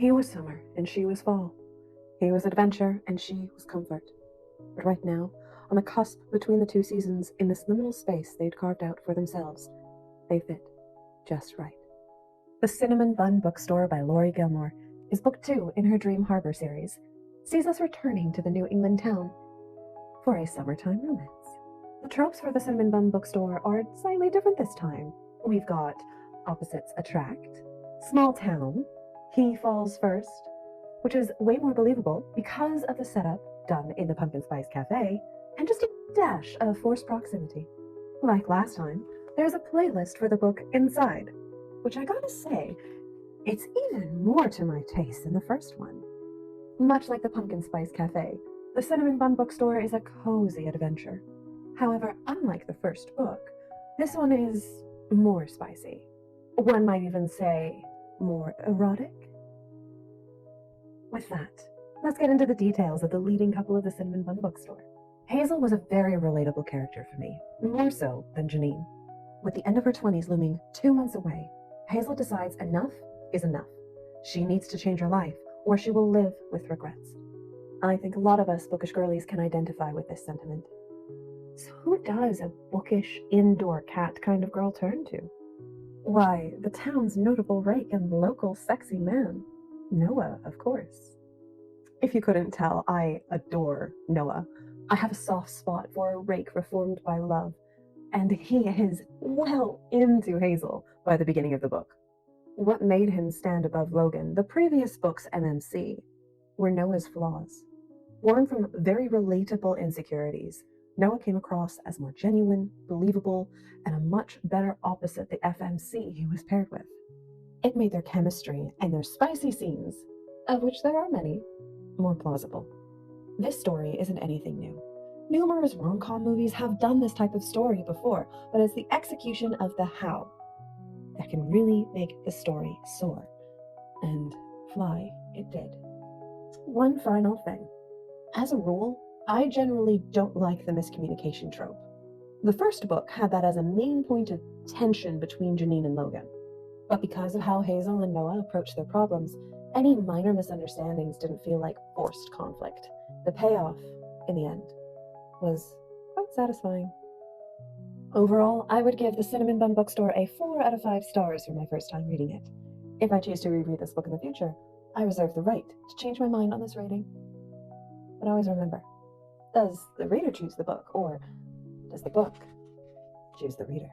He was summer, and she was fall. He was adventure, and she was comfort. But right now, on the cusp between the two seasons, in this liminal space they'd carved out for themselves, they fit just right. The Cinnamon Bun Bookstore by Laurie Gilmore is book 2 in her Dream Harbor series, sees us returning to the New England town for a summertime romance. The tropes for the Cinnamon Bun Bookstore are slightly different this time. We've got opposites attract, small town, he falls first, which is way more believable because of the setup done in the Pumpkin Spice Cafe, and just a dash of forced proximity. Like last time, there's a playlist for the book inside, which I gotta say, it's even more to my taste than the first one. Much like the Pumpkin Spice Cafe, the Cinnamon Bun Bookstore is a cozy adventure. However, unlike the first book, this one is more spicy. One might even say more erotic. With that, let's get into the details of the leading couple of the Cinnamon Bun Bookstore. Hazel was a very relatable character for me, more so than Janine. With the end of her 20s looming 2 months away, Hazel decides enough is enough. She needs to change her life, or she will live with regrets. I think a lot of us bookish girlies can identify with this sentiment. So who does a bookish, indoor cat kind of girl turn to? Why, the town's notable rake and local sexy man. Noah, of course. If you couldn't tell, I adore Noah. I have a soft spot for a rake reformed by love, and he is well into Hazel by the beginning of the book. What made him stand above Logan, the previous book's MMC, were Noah's flaws. Born from very relatable insecurities, Noah came across as more genuine, believable, and a much better opposite the FMC he was paired with. It made their chemistry and their spicy scenes, of which there are many, more plausible. This story isn't anything new. Numerous rom-com movies have done this type of story before, but it's the execution of the how that can really make the story soar. And fly it did. One final thing. As a rule, I generally don't like the miscommunication trope. The first book had that as a main point of tension between Janine and Logan. But because of how Hazel and Noah approached their problems, any minor misunderstandings didn't feel like forced conflict. The payoff, in the end, was quite satisfying. Overall, I would give the Cinnamon Bun Bookstore a 4 out of 5 stars for my first time reading it. If I choose to reread this book in the future, I reserve the right to change my mind on this rating. But always remember, does the reader choose the book, or does the book choose the reader?